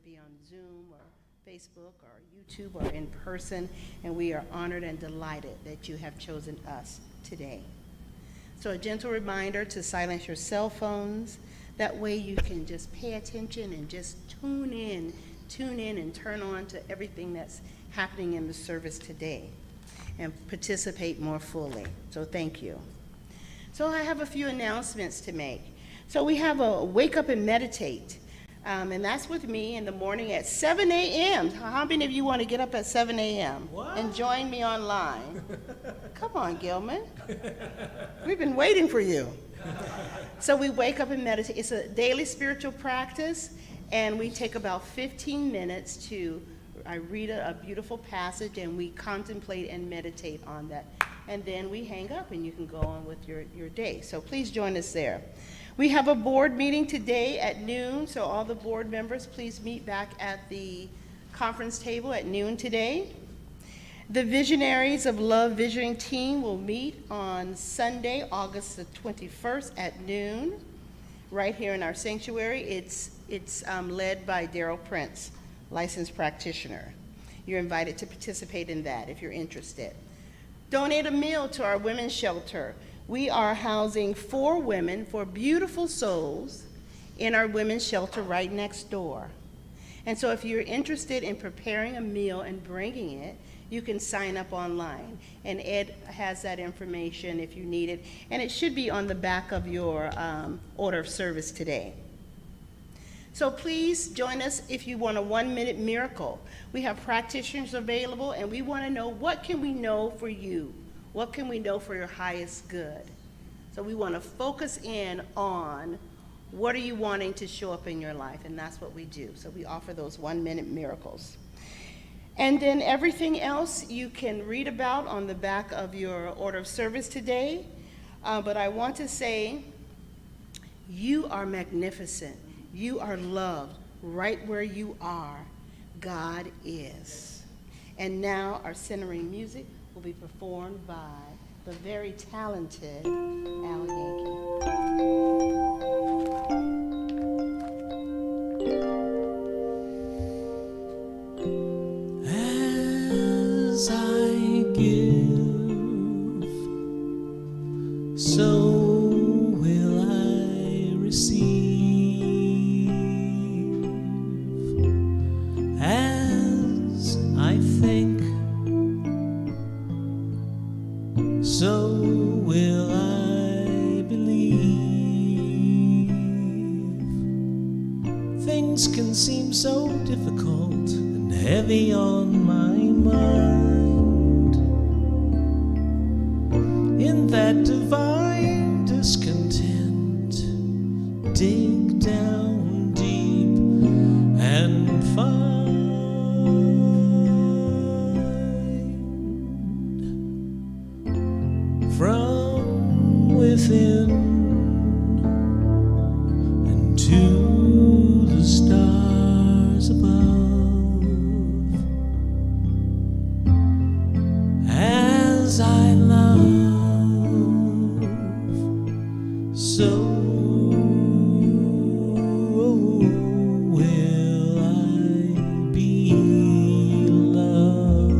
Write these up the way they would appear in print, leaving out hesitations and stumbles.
it be on Zoom or Facebook or YouTube or in person, and we are honored and delighted that you have chosen us today. So a gentle reminder to silence your cell phones. That way you can just pay attention and just tune in and turn on to everything that's happening in the service today and participate more fully. So thank you. So I have a few announcements to make. So we have a Wake Up and Meditate, and that's with me in the morning at 7 a.m. How many of you want to get up at 7 a.m. and join me online? Come on, Gilman. We've been waiting for you. So we wake up and meditate. It's a daily spiritual practice, and we take about 15 minutes to I read a beautiful passage, and we contemplate and meditate on that. And then we hang up, and you can go on with your day. So please join us there. We have a board meeting today at noon, so all the board members, please meet back at the conference table at noon today. The Visionaries of Love Visioning Team will meet on Sunday, August the 21st at noon, right here in our sanctuary. It's led by Prince, licensed practitioner. You're invited to participate in that if you're interested. Donate a meal to our women's shelter. We are housing 4 women, 4 beautiful souls, in our women's shelter right next door. And so if you're interested in preparing a meal and bringing it, you can sign up online. And Ed has that information if you need it. And it should be on the back of your order of service today. So please join us if you want a 1-minute miracle. We have practitioners available, and we want to know, what can we know for you? What can we know for your highest good? So we want to focus in on what are you wanting to show up in your life, and that's what we do. So we offer those 1-minute miracles. And then everything else you can read about on the back of your order of service today. But I want to say, you are magnificent. You are loved right where you are. God is. And now our centering music will be performed by the very talented Al Yankee. As I give, so will I receive. As I think, so will I believe. Things can seem so difficult and heavy on my mind. In that divine discontent, dig down deep and find from within and to the stars above. As I love, so will I be loved.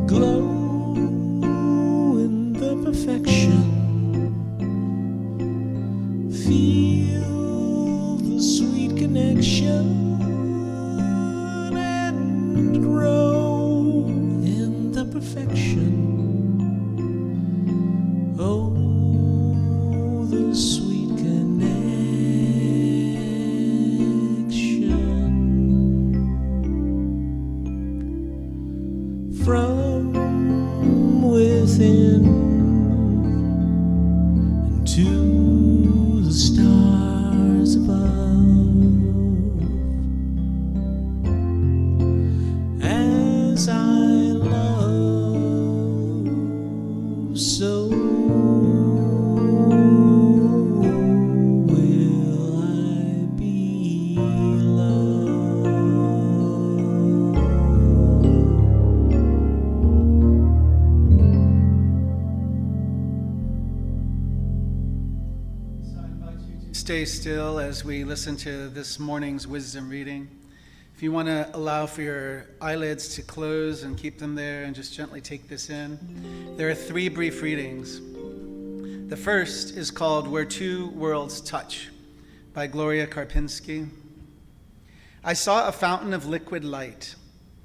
Glow in the perfection, feel the sweet connection, and grow in the perfection. Oh, the sweet connection from within and to the stars above. As I love, stay still as we listen to this morning's wisdom reading. If you want to allow for your eyelids to close and keep them there and just gently take this in, there are 3 brief readings. The first is called Where Two Worlds Touch by Gloria Karpinski. I saw a fountain of liquid light.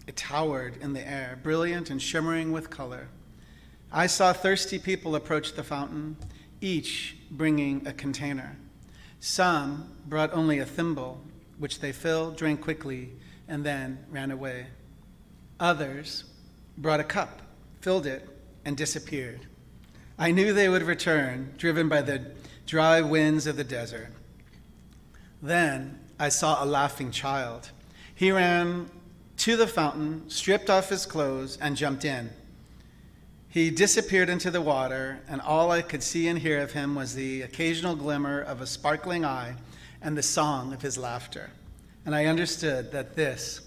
It towered in the air, brilliant and shimmering with color. I saw thirsty people approach the fountain, each bringing a container. Some brought only a thimble, which they filled, drank quickly, and then ran away. Others brought a cup, filled it, and disappeared. I knew they would return, driven by the dry winds of the desert. Then I saw a laughing child. He ran to the fountain, stripped off his clothes, and jumped in. He disappeared into the water, and all I could see and hear of him was the occasional glimmer of a sparkling eye and the song of his laughter. And I understood that this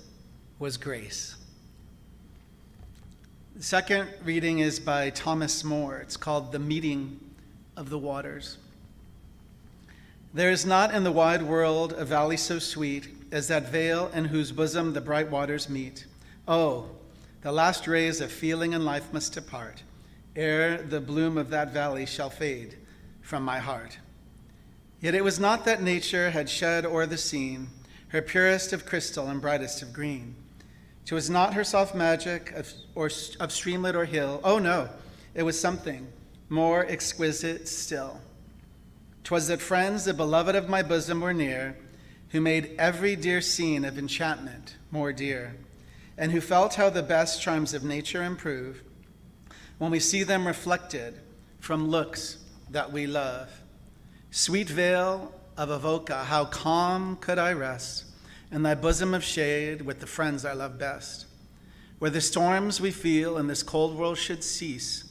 was grace. The second reading is by Thomas More. It's called The Meeting of the Waters. There is not in the wide world a valley so sweet as that vale in whose bosom the bright waters meet. Oh, the last rays of feeling and life must depart, ere the bloom of that valley shall fade from my heart. Yet it was not that nature had shed o'er the scene her purest of crystal and brightest of green. 'Twas not her soft magic of streamlet or hill. Oh no, it was something more exquisite still. 'Twas that friends, the beloved of my bosom, were near, who made every dear scene of enchantment more dear, and who felt how the best charms of nature improve when we see them reflected from looks that we love. Sweet vale of Avoca, how calm could I rest in thy bosom of shade with the friends I love best, where the storms we feel in this cold world should cease,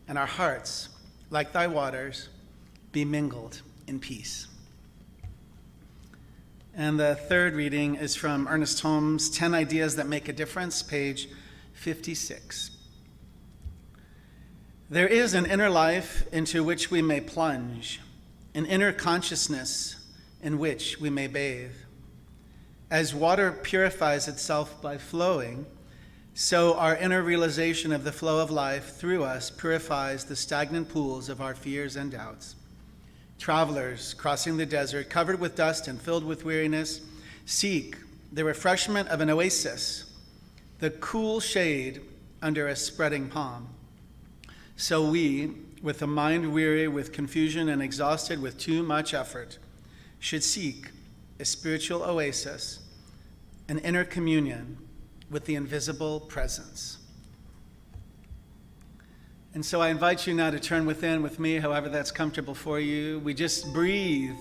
and our hearts, like thy waters, be mingled in peace. And the third reading is from Ernest Holmes' 10 Ideas That Make a Difference, page 56. There is an inner life into which we may plunge, an inner consciousness in which we may bathe. As water purifies itself by flowing, so our inner realization of the flow of life through us purifies the stagnant pools of our fears and doubts. Travelers crossing the desert, covered with dust and filled with weariness, seek the refreshment of an oasis, the cool shade under a spreading palm. So we, with a mind weary with confusion and exhausted with too much effort, should seek a spiritual oasis, an inner communion with the invisible presence. And so I invite you now to turn within with me, however that's comfortable for you. We just breathe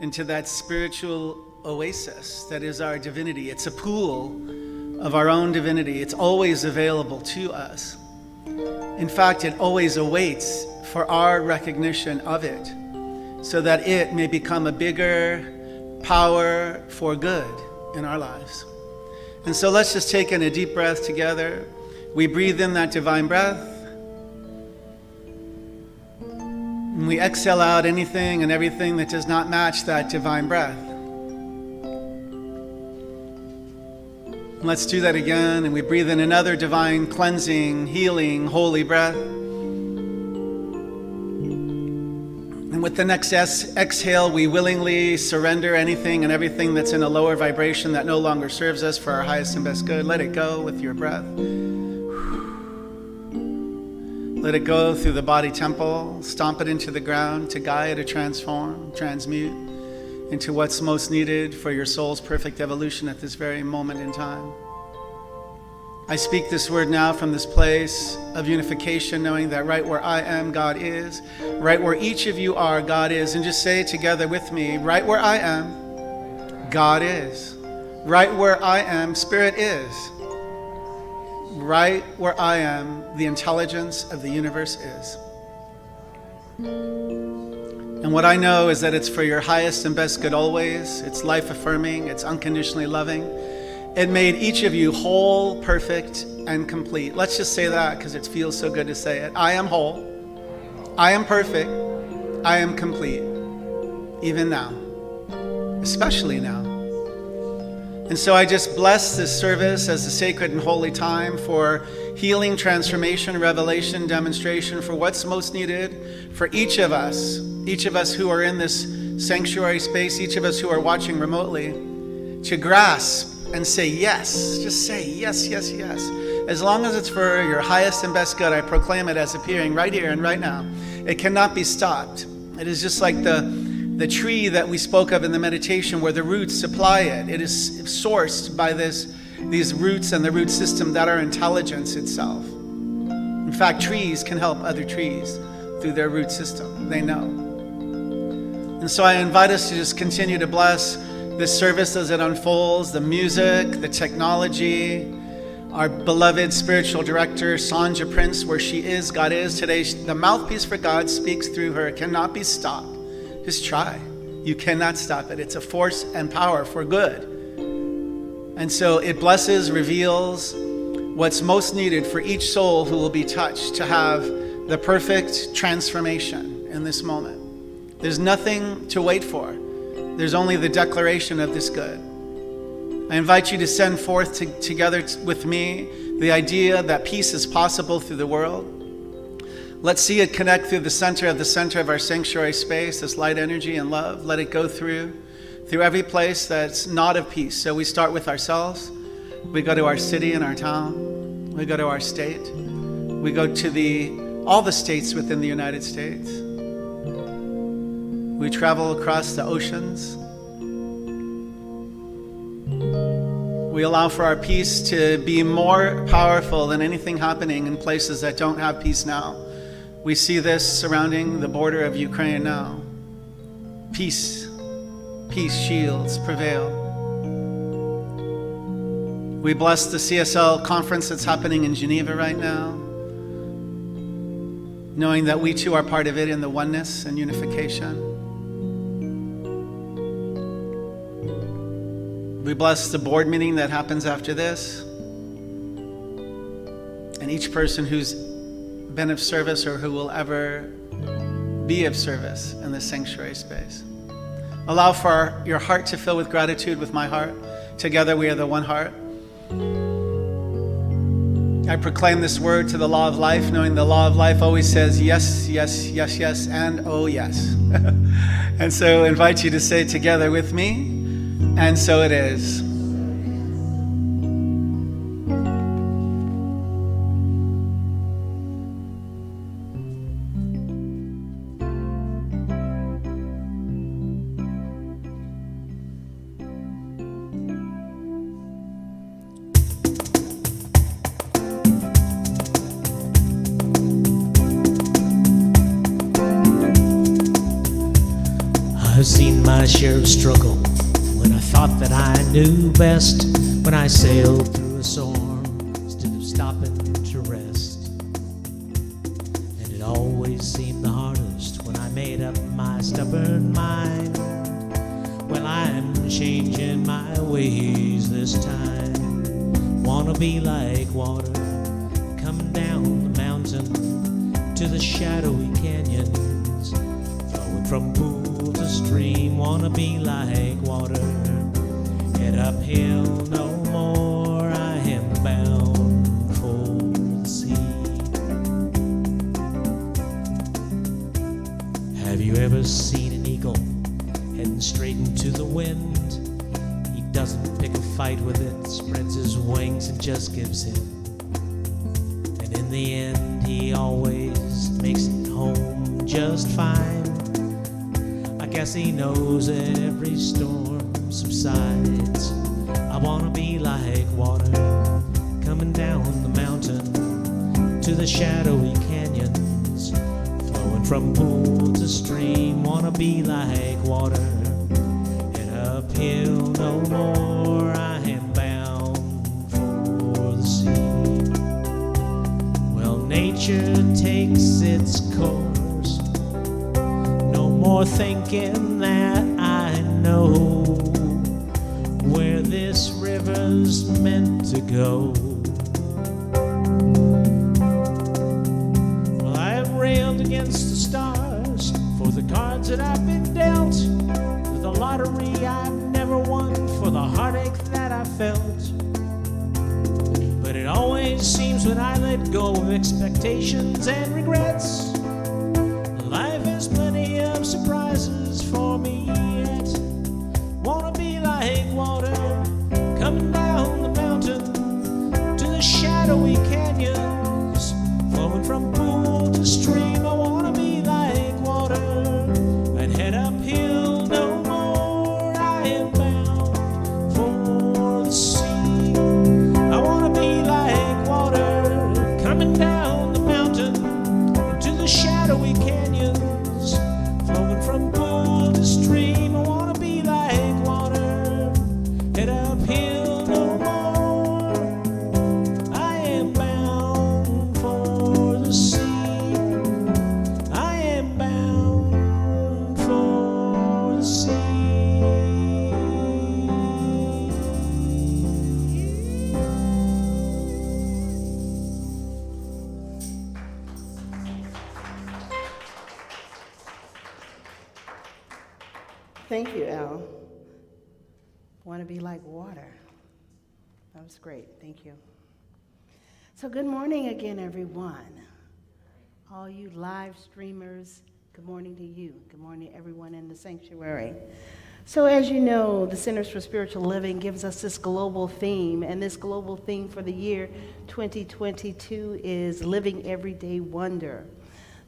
into that spiritual oasis that is our divinity. It's a pool of our own divinity. It's always available to us. In fact, it always awaits for our recognition of it, so that it may become a bigger power for good in our lives. And so let's just take in a deep breath together. We breathe in that divine breath. And we exhale out anything and everything that does not match that divine breath. And let's do that again, and we breathe in another divine, cleansing, healing, holy breath. And with the next exhale, we willingly surrender anything and everything that's in a lower vibration that no longer serves us for our highest and best good. Let it go with your breath. Let it go through the body temple, stomp it into the ground to guide or transform, transmute into what's most needed for your soul's perfect evolution at this very moment in time. I speak this word now from this place of unification, knowing that right where I am, God is. Right where each of you are, God is. And just say together with me, right where I am, God is. Right where I am, Spirit is. Right where I am, the intelligence of the universe is. And what I know is that it's for your highest and best good always. It's life-affirming. It's unconditionally loving. It made each of you whole, perfect, and complete. Let's just say that because it feels so good to say it. I am whole. I am perfect. I am complete. Even now. especially now. And so I just bless this service as a sacred and holy time for healing, transformation, revelation, demonstration, for what's most needed for each of us who are in this sanctuary space, each of us who are watching remotely, to grasp and say yes. Just say yes, yes, yes. As long as it's for your highest and best good, I proclaim it as appearing right here and right now. It cannot be stopped. It is just like the tree that we spoke of in the meditation, where the roots supply it. It is sourced by these roots and the root system that are intelligence itself. In fact, trees can help other trees through their root system. They know. And so I invite us to just continue to bless this service as it unfolds, the music, the technology, our beloved spiritual director, Sonja Prince, where she is, God is. Today, the mouthpiece for God speaks through her. It cannot be stopped. Just try. You cannot stop it. It's a force and power for good. And so it blesses, reveals what's most needed for each soul who will be touched to have the perfect transformation in this moment. There's nothing to wait for. There's only the declaration of this good. I invite you to send forth together with me the idea that peace is possible through the world. Let's see it connect through the center of our sanctuary space, this light energy and love. Let it go through every place that's not of peace. So we start with ourselves. We go to our city and our town. We go to our state. We go to all the states within the United States. We travel across the oceans. We allow for our peace to be more powerful than anything happening in places that don't have peace now. We see this surrounding the border of Ukraine now. Peace shields prevail. We bless the CSL conference that's happening in Geneva right now, knowing that we too are part of it in the oneness and unification. We bless the board meeting that happens after this, and each person who's been of service or who will ever be of service in this sanctuary space. Allow for your heart to fill with gratitude with my heart. Together we are the one heart. I proclaim this word to the law of life, knowing the law of life always says yes, yes, yes, yes, and oh yes. And so I invite you to say together with me, and so it is. I've seen my share of struggle when I thought that I knew best, when I sailed through a storm instead of stopping to rest. And it always seemed the hardest when I made up my stubborn mind. Well, I'm changing my ways this time. Wanna be like water coming down the mountain to the shadowy canyons, flowing from pool to stream. Wanna be like water, head uphill no more. I am bound for the sea. Have you ever seen an eagle heading straight into the wind? He doesn't pick a fight with it, spreads his wings and just gives in. And in the end he always makes it home just fine. I guess he knows that every storm subsides. I wanna be like water coming down the mountain to the shadowy canyons, flowing from pool to stream. Wanna be like water, head uphill no more. I am bound for the sea. Well, nature takes its course, no more thinking that I know where this river's meant to go. Well, I have railed against the stars for the cards that I've been dealt, with a lot lottery I've never won for the heartache that I felt. But it always seems when I let go of expectations and regrets, life has plenty of surprises for me yet. Wanna be like water coming down the mountain to the shadowy canyons, flowing from pool to stream. I wanna be like water and head uphill no more. I am bound for the sea. I wanna be like water coming down the mountain into the shadowy canyons, flowing from pool to stream. I wanna be like water, head uphill no more. I am bound for the sea. I am bound for the sea. Thank you, Al. Want to be like water. That was great. Thank you. So good morning again, everyone. All you live streamers, good morning to you. Good morning to everyone in the sanctuary. So as you know, the Centers for Spiritual Living gives us this global theme, and this global theme for the year 2022 is Living Everyday Wonder.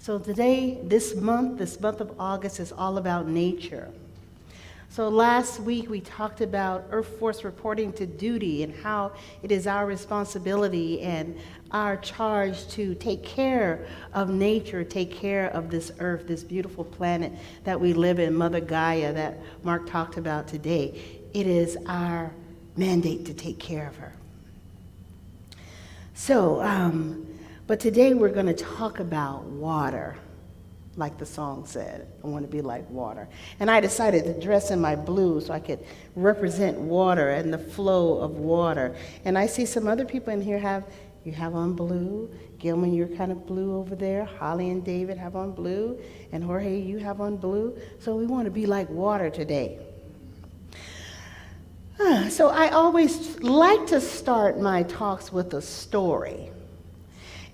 So today, this month of August is all about nature. So last week we talked about Earth Force reporting to duty and how it is our responsibility and our charge to take care of nature, take care of this earth, this beautiful planet that we live in, Mother Gaia, that Mark talked about today. It is our mandate to take care of her. So, but today we're going to talk about water. Like the song said, I want to be like water. And I decided to dress in my blue so I could represent water and the flow of water. And I see some other people in here you have on blue. Gilman, you're kind of blue over there. Holly and David have on blue. And Jorge, you have on blue. So we want to be like water today. So I always like to start my talks with a story.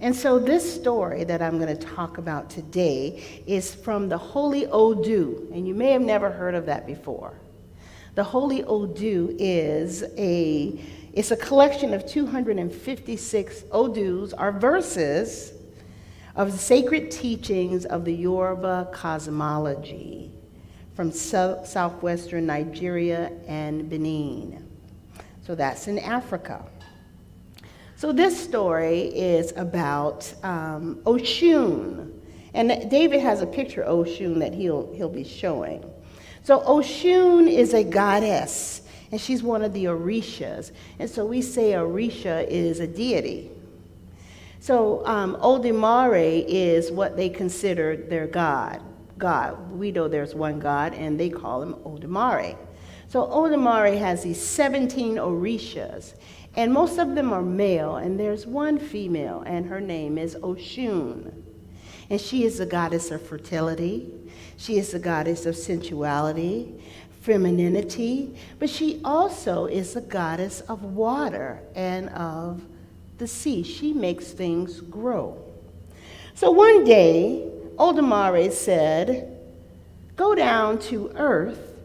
And so this story that I'm going to talk about today is from the Holy Odu, and you may have never heard of that before. The Holy Odu is it's a collection of 256 Odus, or verses, of the sacred teachings of the Yoruba cosmology from southwestern Nigeria and Benin. So that's in Africa. So this story is about Oshun, and David has a picture of Oshun that he'll be showing. So Oshun is a goddess, and she's one of the Orishas, and so we say Orisha is a deity. So Odumare is what they consider their god. We know there's one God, and they call him Odumare. So Odumare has these 17 Orishas. And most of them are male, and there's one female, and her name is Oshun. And she is the goddess of fertility. She is the goddess of sensuality, femininity, but she also is the goddess of water and of the sea. She makes things grow. So one day, Odumare said, go down to earth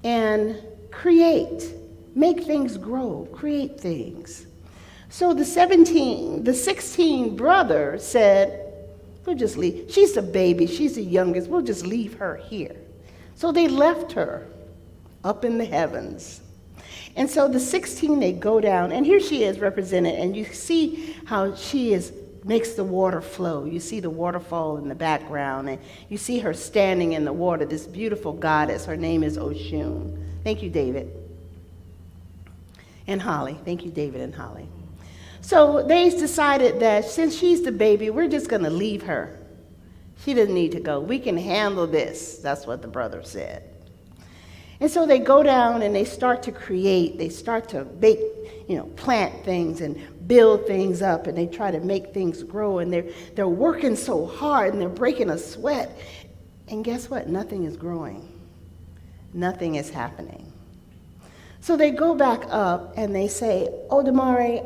and create. Make things grow, create things. So the 16 brothers said, we'll just leave. She's the baby, she's the youngest, we'll just leave her here. So they left her up in the heavens. And so the 16, they go down, and here she is represented, and you see how makes the water flow. You see the waterfall in the background, and you see her standing in the water, this beautiful goddess. Her name is Oshun. Thank you, David. And Holly. Thank you, David and Holly. So they decided that since she's the baby, we're just going to leave her. She doesn't need to go. We can handle this. That's what the brother said. And so they go down and they start to create. They start to plant things and build things up, and they try to make things grow. And they're working so hard, and they're breaking a sweat. And guess what? Nothing is growing. Nothing is happening. So they go back up and they say, "Oh, Damari,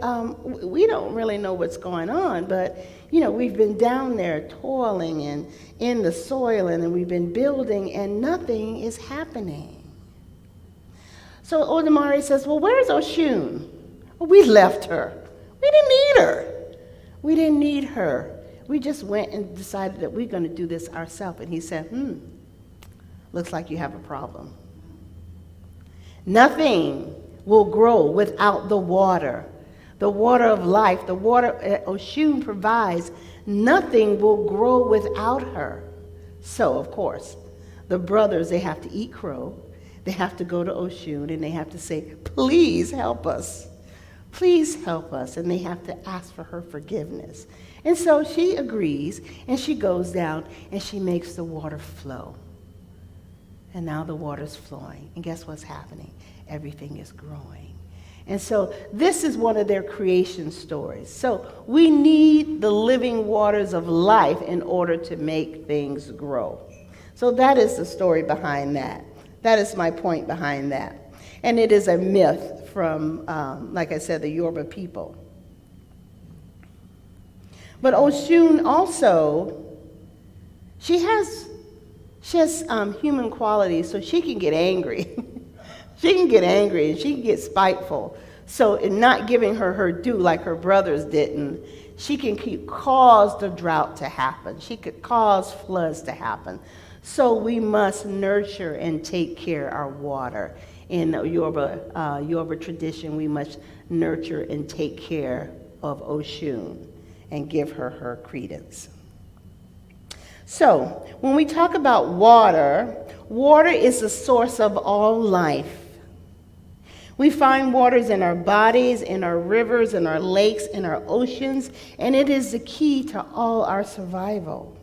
we don't really know what's going on, but we've been down there toiling and in the soil and we've been building and nothing is happening." So Odamari says, "Well, where's Oshun? Well, we left her. We didn't need her. We didn't need her. We just went and decided that we're going to do this ourselves." And he said, "Looks like you have a problem. Nothing will grow without the water of life, the water Oshun provides. Nothing will grow without her." So, of course, the brothers, they have to eat crow. They have to go to Oshun and they have to say, "Please help us. Please help us." And they have to ask for her forgiveness. And so she agrees and she goes down and she makes the water flow. And now the water's flowing. And guess what's happening? Everything is growing. And so this is one of their creation stories. So we need the living waters of life in order to make things grow. So that is the story behind that. That is my point behind that. And it is a myth from, like I said, the Yoruba people. But Oshun also, she has human qualities, so she can get angry. She can get angry and she can get spiteful. So in not giving her due like her brothers didn't, she can cause the drought to happen. She could cause floods to happen. So we must nurture and take care of our water. In Yoruba tradition, we must nurture and take care of Oshun and give her credence. So when we talk about water, water is the source of all life. We find waters in our bodies, in our rivers, in our lakes, in our oceans, and it is the key to all our survival.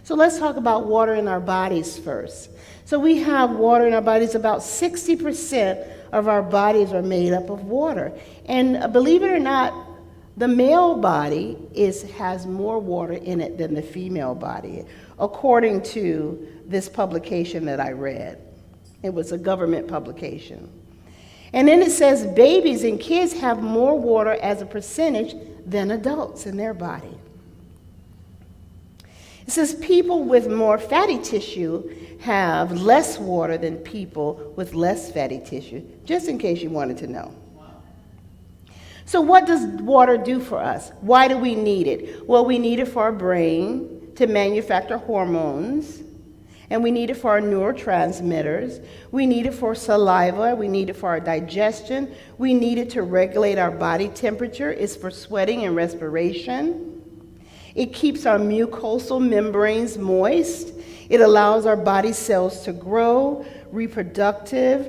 So let's talk about water in our bodies first. So we have water in our bodies. About 60% of our bodies are made up of water. And believe it or not, the male body has more water in it than the female body, according to this publication that I read. It was a government publication. And then it says babies and kids have more water as a percentage than adults in their body. It says people with more fatty tissue have less water than people with less fatty tissue, just in case you wanted to know. So what does water do for us? Why do we need it? Well, we need it for our brain to manufacture hormones, and we need it for our neurotransmitters. We need it for saliva. We need it for our digestion. We need it to regulate our body temperature. It's for sweating and respiration. It keeps our mucosal membranes moist. It allows our body cells to grow, reproductive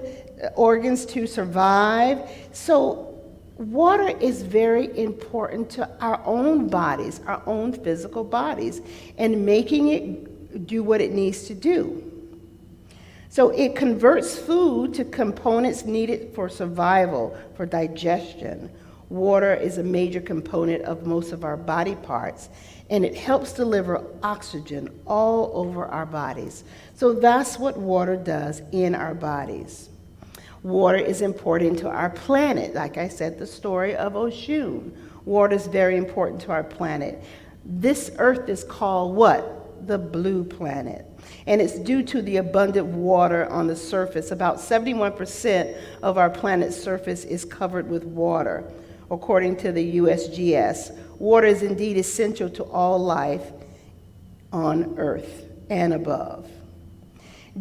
organs to survive. So water is very important to our own bodies, our own physical bodies, and making it do what it needs to do. So it converts food to components needed for survival, for digestion. Water is a major component of most of our body parts, and it helps deliver oxygen all over our bodies. So that's what water does in our bodies. Water is important to our planet. Like I said, the story of Oshun. Water is very important to our planet. This earth is called what? The blue planet. And it's due to the abundant water on the surface. About 71% of our planet's surface is covered with water, according to the USGS. Water is indeed essential to all life on Earth and above.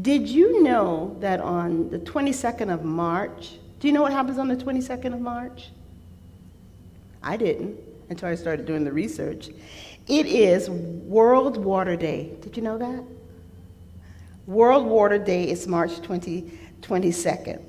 Did you know that on the 22nd of March, do you know what happens on the 22nd of March? I didn't until I started doing the research. It is World Water Day. Did you know that? World Water Day is March 22nd.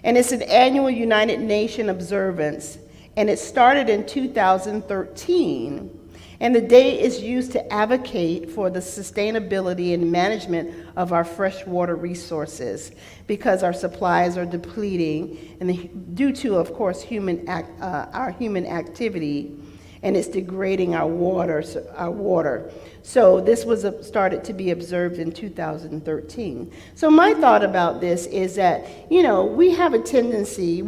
And it's an annual United Nations observance. And it started in 2013. And the day is used to advocate for the sustainability and management of our freshwater resources because our supplies are depleting, and due to, of course, our human activity. and it's degrading our water. So this was started to be observed in 2013. So my thought about this is that, we might have a tendency,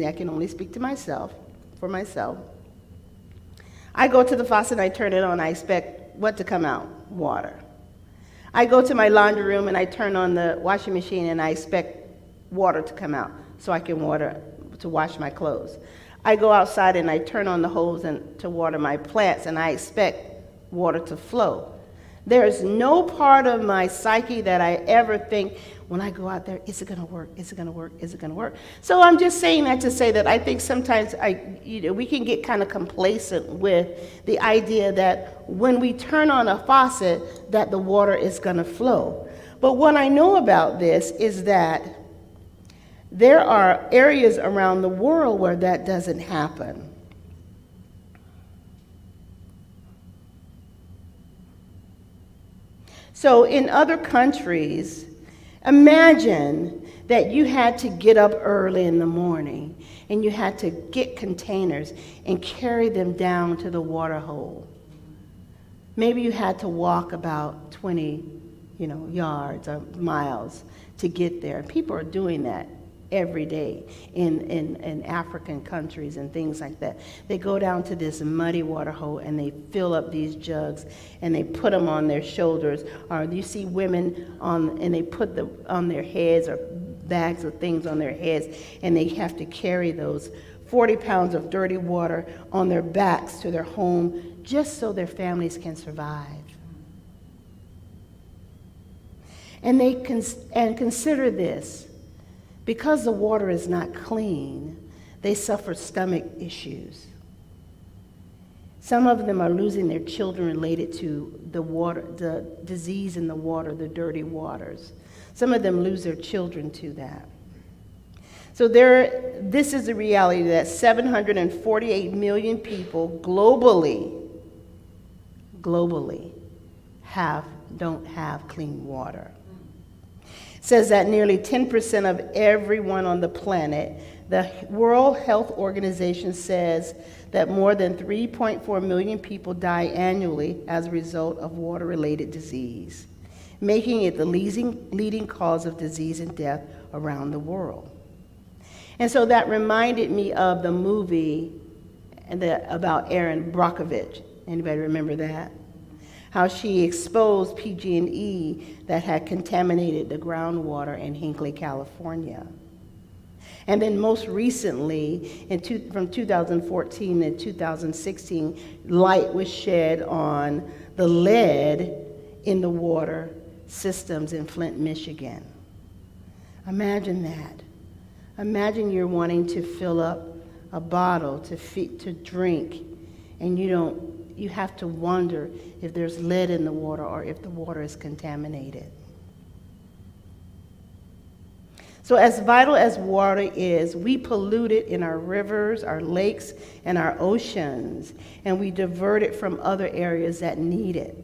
I can only speak to myself, for myself. I go to the faucet and I turn it on, I expect what to come out? Water. I go to my laundry room and I turn on the washing machine and I expect water to come out so I can wash my clothes. I go outside and I turn on the hose to water my plants and I expect water to flow. There is no part of my psyche that I ever think, when I go out there, is it going to work? Is it going to work? Is it going to work? So I'm just saying that to say that I think sometimes we can get kind of complacent with the idea that when we turn on a faucet, that the water is going to flow. But what I know about this is that there are areas around the world where that doesn't happen. So in other countries, imagine that you had to get up early in the morning and you had to get containers and carry them down to the water hole. Maybe you had to walk about 20, yards or miles to get there. People are doing that every day in African countries and things like that. They go down to this muddy water hole and they fill up these jugs and they put them on their shoulders. Or you see women and they put them on their heads, or bags of things on their heads, and they have to carry those 40 pounds of dirty water on their backs to their home just so their families can survive. And consider this. Because the water is not clean, they suffer stomach issues. Some of them are losing their children related to the disease in the water, the dirty waters. Some of them lose their children to that. So this is the reality that 748 million people globally don't have clean water. Says that nearly 10% of everyone on the planet, the World Health Organization says that more than 3.4 million people die annually as a result of water-related disease, making it the leading cause of disease and death around the world. And so that reminded me of the movie about Erin Brockovich. Anybody remember that? How she exposed PG&E that had contaminated the groundwater in Hinckley, California. And then most recently, from 2014 to 2016, light was shed on the lead in the water systems in Flint, Michigan. Imagine that. Imagine you're wanting to fill up a bottle to drink, and you have to wonder if there's lead in the water or if the water is contaminated. So as vital as water is, we pollute it in our rivers, our lakes, and our oceans, and we divert it from other areas that need it.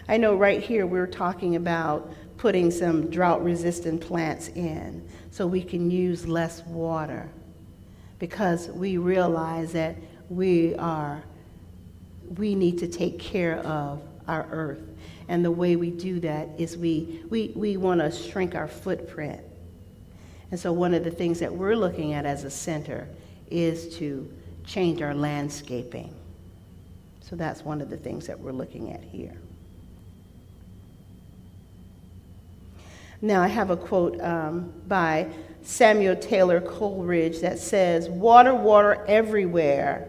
I know right here we're talking about putting some drought-resistant plants in so we can use less water, because we realize that we need to take care of our earth. And the way we do that is we want to shrink our footprint. And so one of the things that we're looking at as a center is to change our landscaping. So that's one of the things that we're looking at here. Now I have a quote by Samuel Taylor Coleridge that says, "Water, water everywhere,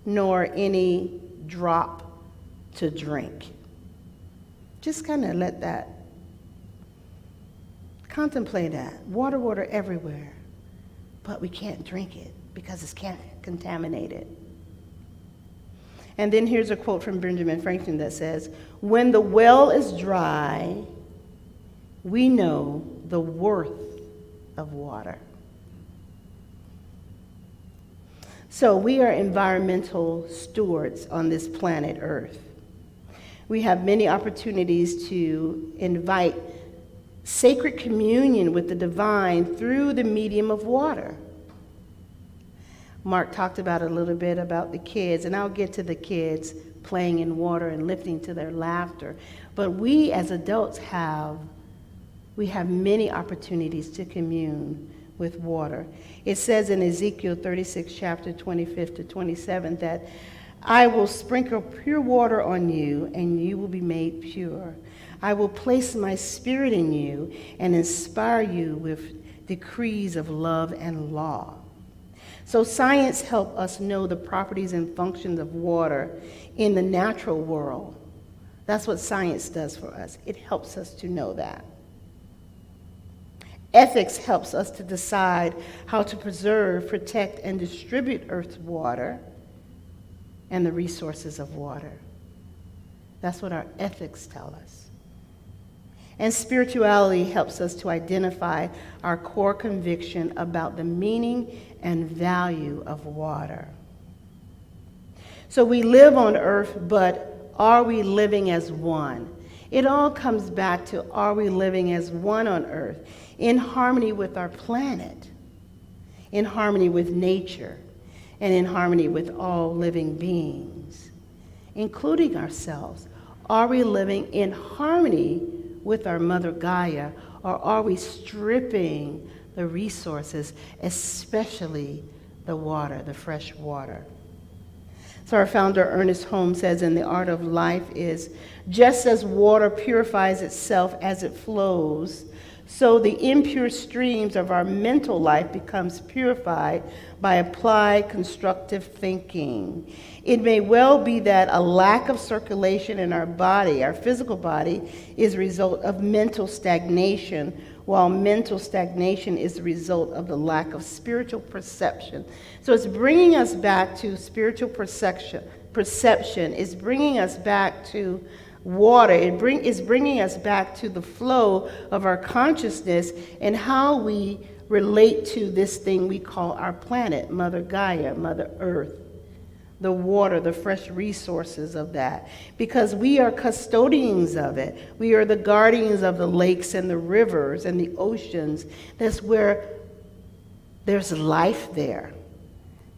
nor any drop to drink." Just kind of let that, contemplate that. Water, water everywhere, but we can't drink it because it's contaminated. And then here's a quote from Benjamin Franklin that says, "When the well is dry, we know the worth of water." So we are environmental stewards on this planet Earth. We have many opportunities to invite sacred communion with the divine through the medium of water. Mark talked about a little bit about the kids, and I'll get to the kids playing in water and lifting to their laughter. But we as adults have many opportunities to commune with water. It says in Ezekiel 36, chapter 25 to 27, that I will sprinkle pure water on you, and you will be made pure. I will place my spirit in you and inspire you with decrees of love and law. So science helps us know the properties and functions of water in the natural world. That's what science does for us. It helps us to know that. Ethics helps us to decide how to preserve, protect, and distribute Earth's water and the resources of water. That's what our ethics tell us. And spirituality helps us to identify our core conviction about the meaning and value of water. So we live on earth, but are we living as one? It all comes back to, are we living as one on earth, in harmony with our planet, in harmony with nature, and in harmony with all living beings, including ourselves? Are we living in harmony with our Mother Gaia, or are we stripping the resources, especially the water, the fresh water? So our founder, Ernest Holmes, says in The Art of Life is, just as water purifies itself as it flows, so the impure streams of our mental life becomes purified by applied constructive thinking. It may well be that a lack of circulation in our body, our physical body, is a result of mental stagnation, while mental stagnation is the result of the lack of spiritual perception. So it's bringing us back to spiritual perception. It's bringing us back to water. It's bringing us back to the flow of our consciousness and how we relate to this thing we call our planet, Mother Gaia, Mother Earth, the water, the fresh resources of that, because we are custodians of it. We are the guardians of the lakes and the rivers and the oceans. That's where there's life there.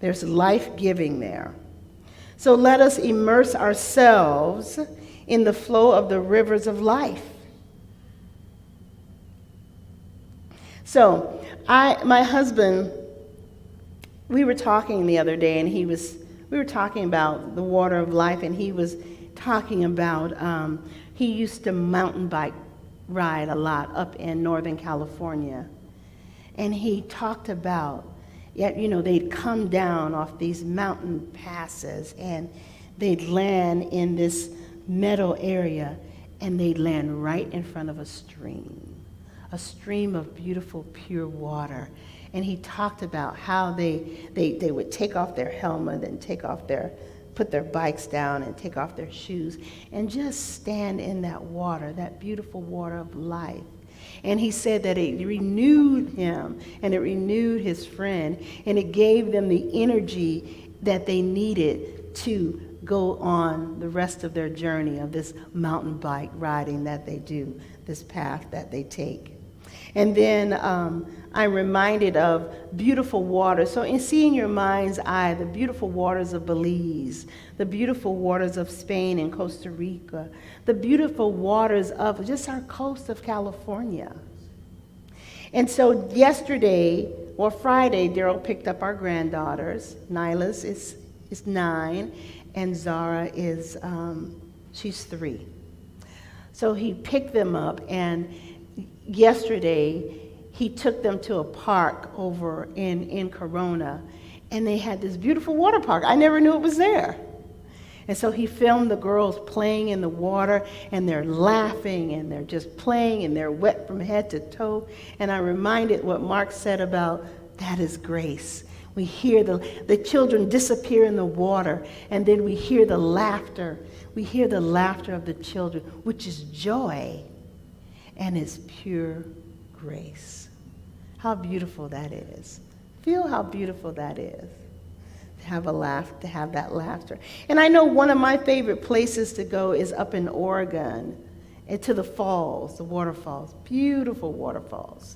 There's life-giving there. So let us immerse ourselves in the flow of the rivers of life. So my husband, we were talking the other day, and we were talking about the water of life, and he was talking about, he used to mountain bike ride a lot up in Northern California. And he talked about, they'd come down off these mountain passes, and they'd land in this meadow area, and they'd land right in front of a stream of beautiful, pure water. And he talked about how they would take off their helmet and put their bikes down and take off their shoes and just stand in that water, that beautiful water of life. And he said that it renewed him and it renewed his friend, and it gave them the energy that they needed to go on the rest of their journey of this mountain bike riding that they do, this path that they take. And then I'm reminded of beautiful water. So see in your mind's eye the beautiful waters of Belize, the beautiful waters of Spain and Costa Rica, the beautiful waters of just our coast of California. And so yesterday, or Friday, Daryl picked up our granddaughters. Nyla's is 9, and Zara is, she's 3. So he picked them up, and yesterday he took them to a park over in Corona, and they had this beautiful water park. I never knew it was there. And so he filmed the girls playing in the water, and they're laughing, and they're just playing, and they're wet from head to toe. And I reminded what Mark said about that is grace. We hear the children disappear in the water, and then we hear the laughter. We hear the laughter of the children, which is joy, and it's pure grace. How beautiful that is. Feel how beautiful that is. To have a laugh, to have that laughter. And I know one of my favorite places to go is up in Oregon, and to the falls, the waterfalls, beautiful waterfalls.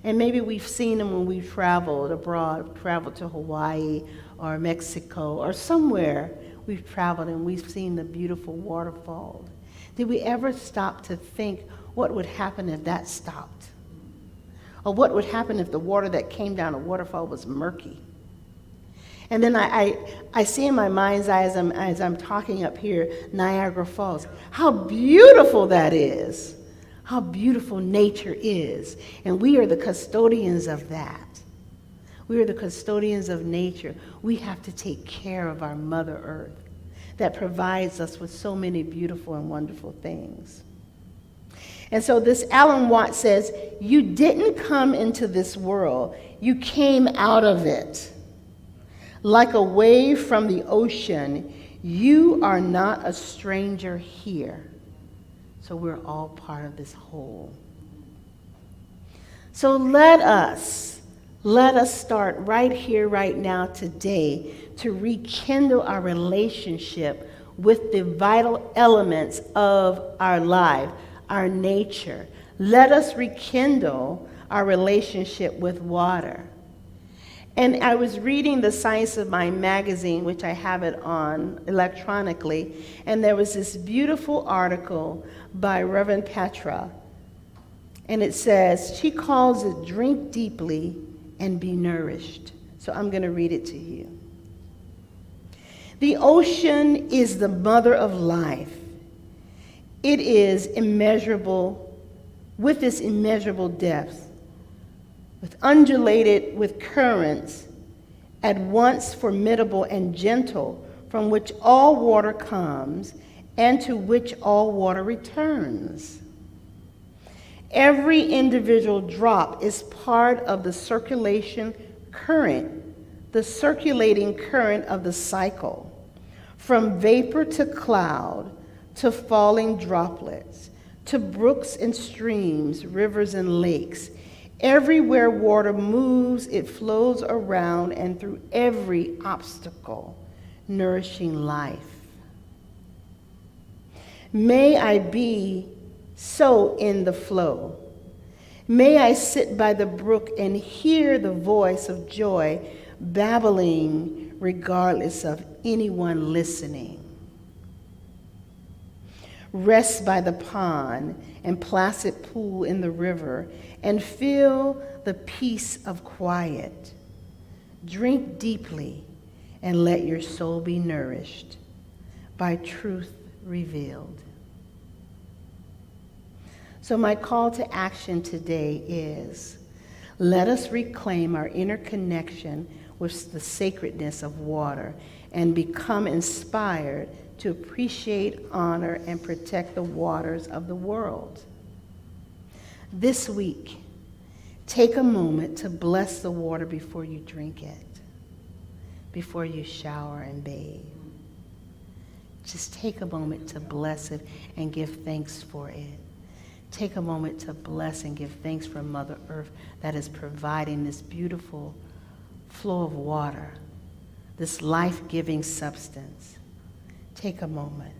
And maybe we've seen them when we've traveled abroad, traveled to Hawaii or Mexico or somewhere we've traveled and we've seen the beautiful waterfalls, did we ever stop to think what would happen if that stopped? Or what would happen if the water that came down a waterfall was murky? And then I see in my mind's eye as I'm talking up here, Niagara Falls, how beautiful that is, how beautiful nature is. And we are the custodians of that. We are the custodians of nature. We have to take care of our Mother Earth that provides us with so many beautiful and wonderful things. And so this Alan Watts says, you didn't come into this world, you came out of it. Like a wave from the ocean, you are not a stranger here. So we're all part of this whole. So let us start right here, right now, today, to rekindle our relationship with the vital elements of our life, our nature. Let us rekindle our relationship with water. And I was reading the Science of Mind magazine, which I have it on electronically, and there was this beautiful article by Reverend Petra, and it says, she calls it drink deeply and be nourished. So I'm going to read it to you. The ocean is the mother of life. It is immeasurable, with its immeasurable depth, with currents, at once formidable and gentle, from which all water comes, and to which all water returns. Every individual drop is part of the circulating current of the cycle, from vapor to cloud, to falling droplets, to brooks and streams, rivers and lakes. Everywhere water moves, it flows around and through every obstacle, nourishing life. May I be so in the flow. May I sit by the brook and hear the voice of joy babbling regardless of anyone listening. Rest by the pond and placid pool in the river and feel the peace of quiet. Drink deeply and let your soul be nourished by truth revealed. So my call to action today is, let us reclaim our inner connection with the sacredness of water and become inspired to appreciate, honor, and protect the waters of the world. This week, take a moment to bless the water before you drink it, before you shower and bathe. Just take a moment to bless it and give thanks for it. Take a moment to bless and give thanks for Mother Earth that is providing this beautiful flow of water, this life-giving substance. Take a moment.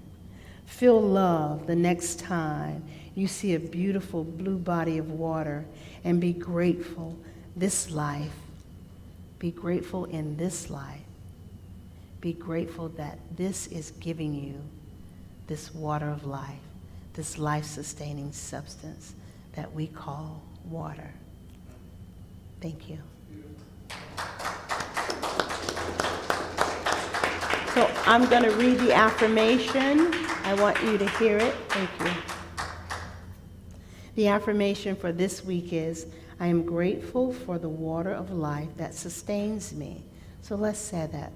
Feel love the next time you see a beautiful blue body of water, and be grateful this life. Be grateful in this life. Be grateful that this is giving you this water of life, this life-sustaining substance that we call water. Thank you. So I'm going to read the affirmation. I want you to hear it. Thank you. The affirmation for this week is, I am grateful for the water of life that sustains me. So let's say that.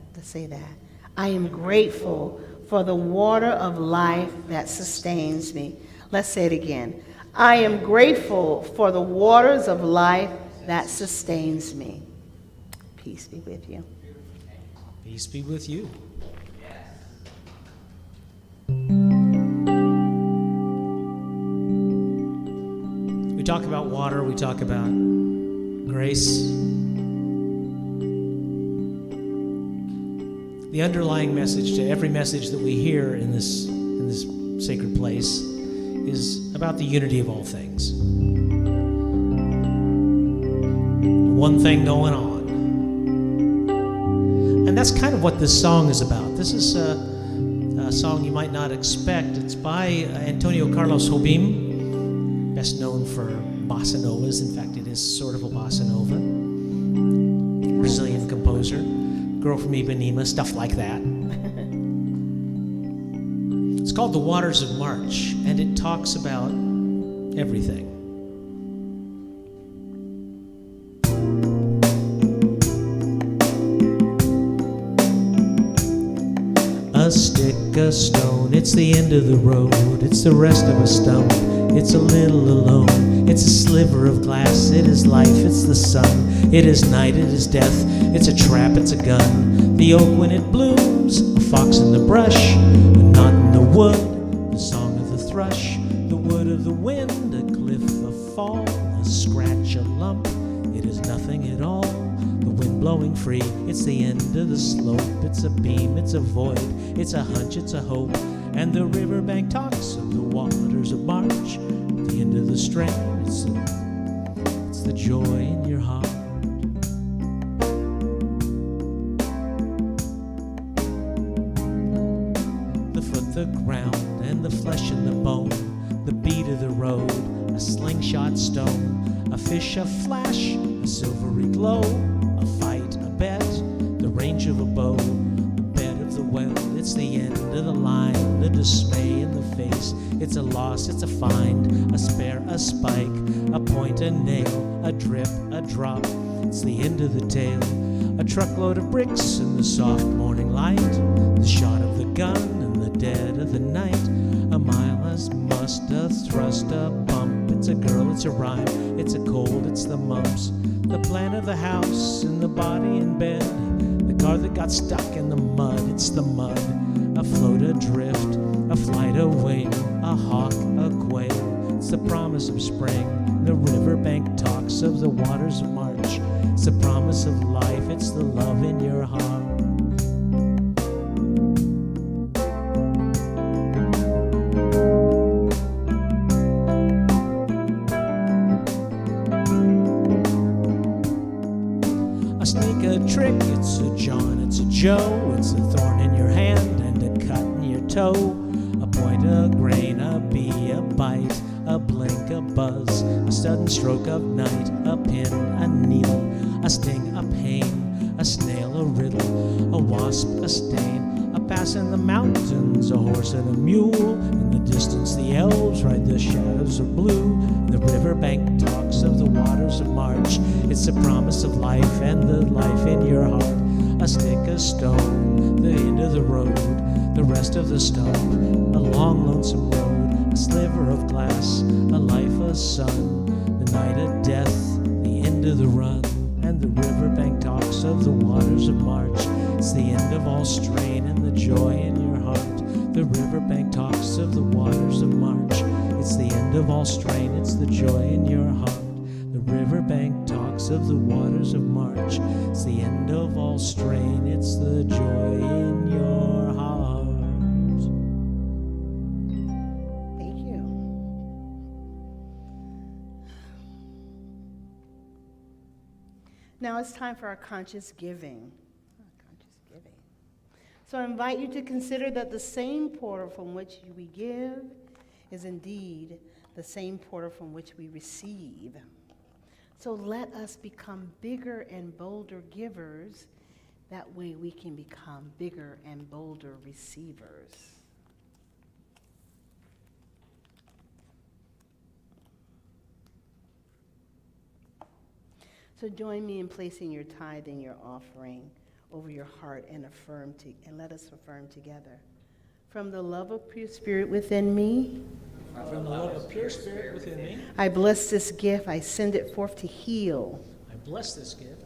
I am grateful for the water of life that sustains me. Let's say it again. I am grateful for the waters of life that sustains me. Peace be with you. Peace be with you. We talk about water, we talk about grace. The underlying message to every message that we hear in this sacred place is about the unity of all things. One thing going on. And that's kind of what this song is about. This is a song you might not expect. It's by Antonio Carlos Jobim, best known for bossa novas. In fact, it is sort of a bossa nova. Brazilian composer, girl from Ipanema, stuff like that. It's called The Waters of March, and it talks about everything. A stick, a stone, it's the end of the road. It's the rest of a stone, it's a little alone. It's a sliver of glass, it is life, it's the sun. It is night, it is death, it's a trap, it's a gun. The oak when it blooms, a fox in the brush, a knot in the wood, the song of the thrush. The wood of the wind, a cliff, a fall, a scratch, a lump, it is nothing at all. The wind blowing free, it's the end of the slope. It's a beam, it's a void, it's a hunch, it's a hope. And the riverbank talks of the waters of March. At the end of the strain, it's the joy in your heart. The foot, the ground, and the flesh and the bone. The beat of the road, a slingshot stone. A fish, a flash, a silvery glow. A fight, a bet, the range of a bow, the bed of the well, it's the end of the line, the dismay in the face, it's a loss, it's a find, a spare, a spike, a point, a nail, a drip, a drop, it's the end of the tale, a truckload of bricks in the soft morning light, the shot of the gun in the dead of the night, a mile, a must, a thrust, a bump, it's a girl, it's a rhyme, it's a cold, it's the mumps. The plan of the house and the body in bed. The car that got stuck in the mud, it's the mud. A float adrift, a flight, a wing, a hawk, a quail. It's the promise of spring. The riverbank talks of the waters of March. It's the promise of life, it's the love in your heart. A snake, a trick, it's a John, it's a Joe, it's a thorn in your hand and a cut in your toe, a point, a grain, a bee, a bite, a blink, a buzz, a sudden stroke of night, a pin, a needle, a sting, a pain, a snail, a riddle, a wasp, a stain, a pass in the mountains, a horse and a mule, in the distance the elves ride the shadows of blue, the riverbank talks of the waters of March, it's the promise of life and the life in your heart, a stick, a stone, the end of the road, the rest of the stump, a long lonesome road, a sliver of glass, a life, a sun, the night, a death, the end of the run, and the riverbank talks of the waters of March, it's the end of all strain and the joy in your heart, the riverbank talks of the waters of March, it's the end of all strain, it's the joy in your heart. The riverbank talks of the waters of March. It's the end of all strain, it's the joy in your heart. Thank you. Now it's time for our conscious giving. So I invite you to consider that the same portal from which we give is indeed the same portal from which we receive. So let us become bigger and bolder givers. That way we can become bigger and bolder receivers. So join me in placing your tithe and your offering over your heart and let us affirm together. From the love of pure spirit within me, From the love of pure spirit within me, I bless this gift, I send it forth to heal. I bless this gift.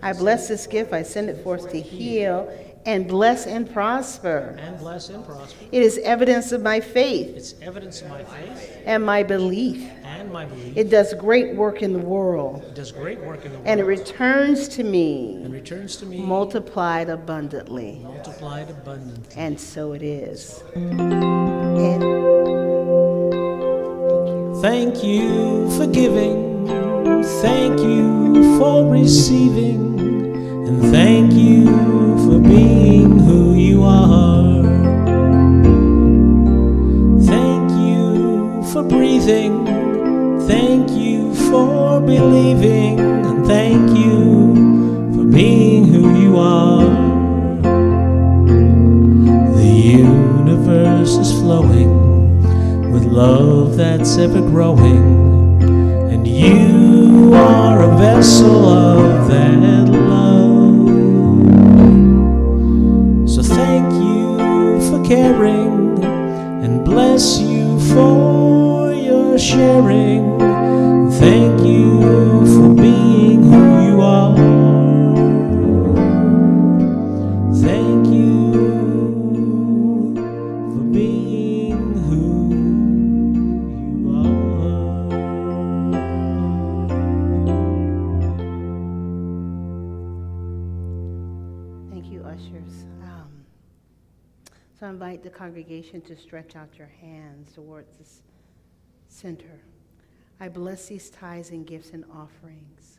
I bless this gift, I send it forth to heal and bless and prosper. And bless and prosper. It is evidence of my faith It's evidence of my faith and my belief. and my belief. It does great work in the world, It does great work in the world and it returns to and me returns to me multiplied abundantly. multiplied abundantly. And so it is. And Thank you for giving, thank you for receiving, and thank you for believing, and thank you for being who you are. The universe is flowing with love that's ever growing, and you are a vessel of that love. So thank you for caring, and bless you for your sharing. Thank you for being who you are. Thank you for being who you are. Thank you, ushers. So I invite the congregation to stretch out your hands towards this center. I bless these tithes and gifts and offerings,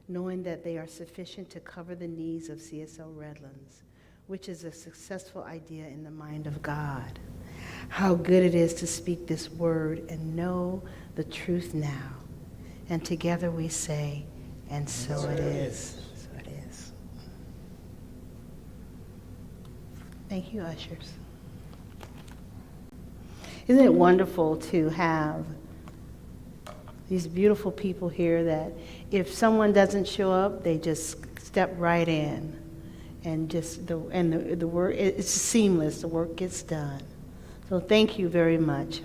knowing that they are sufficient to cover the needs of CSL Redlands, which is a successful idea in the mind of God. How good it is to speak this word and know the truth now. And together we say, and so it is. So it is. Thank you, ushers. Isn't it wonderful to have these beautiful people here that if someone doesn't show up, they just step right in, and just the work, it's seamless, the work gets done. So thank you very much.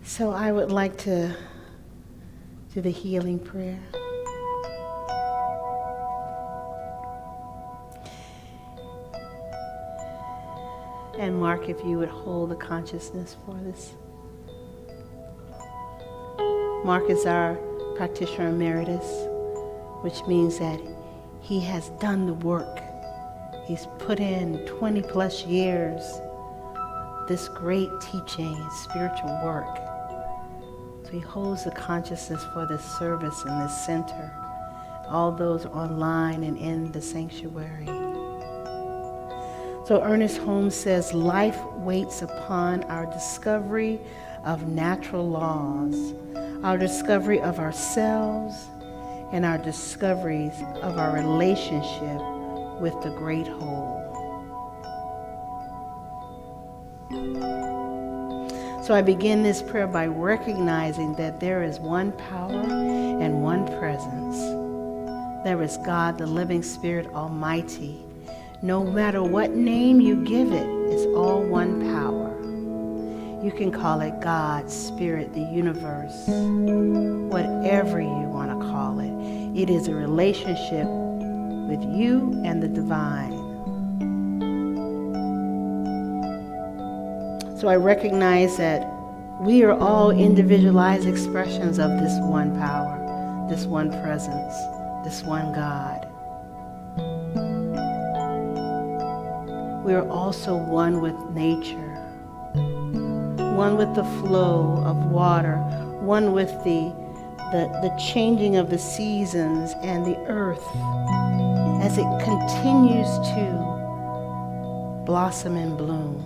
So I would like to do the healing prayer. And Mark, if you would hold the consciousness for this. Mark is our practitioner emeritus, which means that he has done the work. He's put in 20 plus years, this great teaching, spiritual work. So he holds the consciousness for this service in this center, all those online and in the sanctuary. So Ernest Holmes says, life waits upon our discovery of natural laws, our discovery of ourselves, and our discoveries of our relationship with the great whole. So I begin this prayer by recognizing that there is one power and one presence. There is God, the living Spirit Almighty. No matter what name you give it, it's all one power. You can call it God, Spirit, the universe, whatever you want to call it. It is a relationship with you and the divine. So I recognize that we are all individualized expressions of this one power, this one presence, this one God. We are also one with nature, one with the flow of water, one with the changing of the seasons and the earth as it continues to blossom and bloom.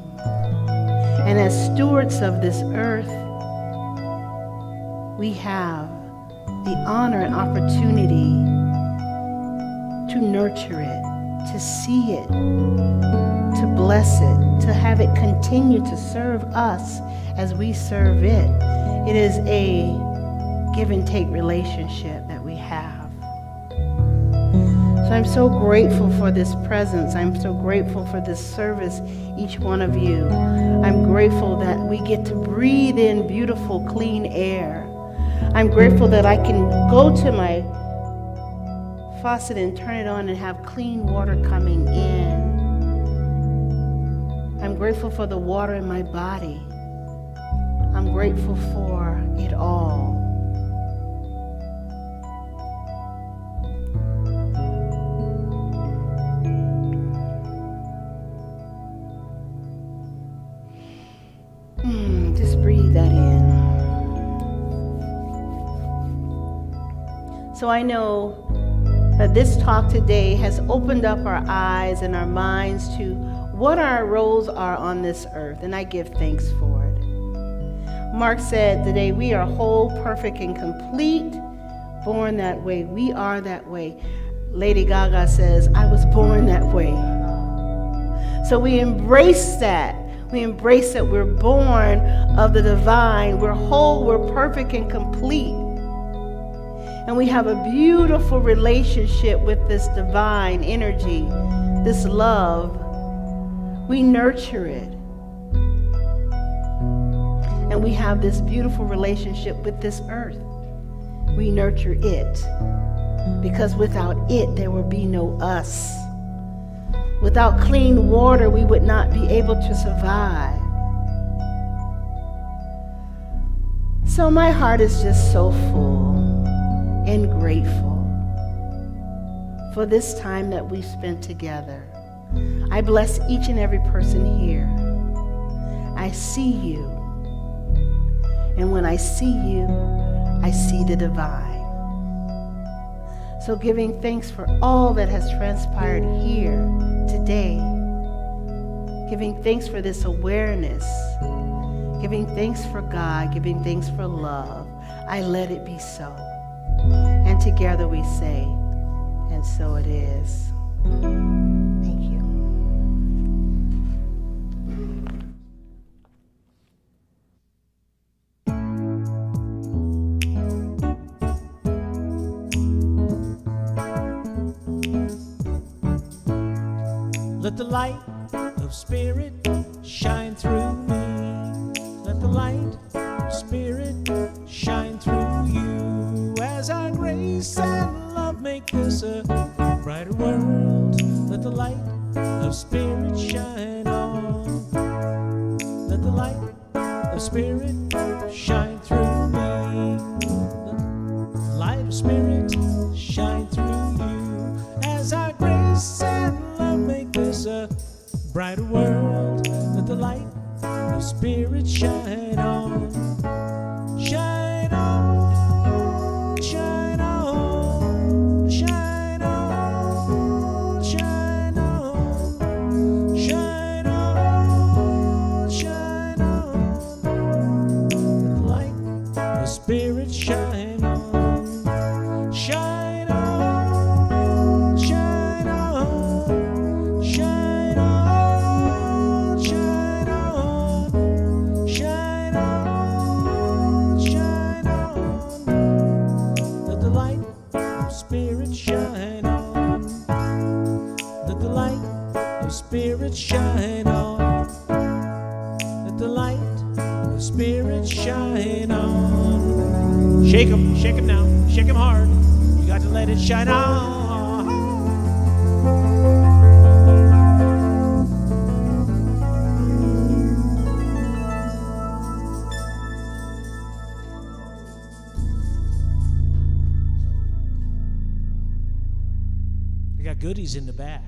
And as stewards of this earth, we have the honor and opportunity to nurture it, to see it, to bless it, to have it continue to serve us as we serve it. It is a give and take relationship that we have. So I'm so grateful for this presence. I'm so grateful for this service, each one of you. I'm grateful that we get to breathe in beautiful, clean air. I'm grateful that I can go to my faucet and turn it on and have clean water coming in. I'm grateful for the water in my body. I'm grateful for it all. Just breathe that in. So I know that this talk today has opened up our eyes and our minds to what our roles are on this earth, and I give thanks for it. Mark said today, we are whole, perfect, and complete, born that way. We are that way. Lady Gaga says, I was born that way. So we embrace that. We embrace that we're born of the divine. We're whole, we're perfect, and complete. And we have a beautiful relationship with this divine energy, this love. We nurture it. And we have this beautiful relationship with this earth. We nurture it. Because without it, there will be no us. Without clean water, we would not be able to survive. So my heart is just so full and grateful for this time that we spent together. I bless each and every person here. I see you. And when I see you, I see the divine. So giving thanks for all that has transpired here today. Giving thanks for this awareness. Giving thanks for God. Giving thanks for love. I let it be so. And together we say, and so it is. Thank you. Let the light of Spirit shine through me. Let the light of Spirit shine through you. As our grace and love make this a brighter world. Let the light of Spirit shine on. Let the light of Spirit shine through me. Let the light of Spirit shine through you. As our grace and love make this a brighter world. Let the light of Spirit shine on. Shine on, shine on, shine on, shine on, shine on, shine on. Let the light of Spirit shine on. Shine on, shine on, shine on, shine on, shine on, shine on. Let the light of Spirit shine on. Let the light of Spirit shine on. Let the light of Spirit shine on. Shake 'em now, shake 'em hard. You got to let it shine on. I got goodies in the back.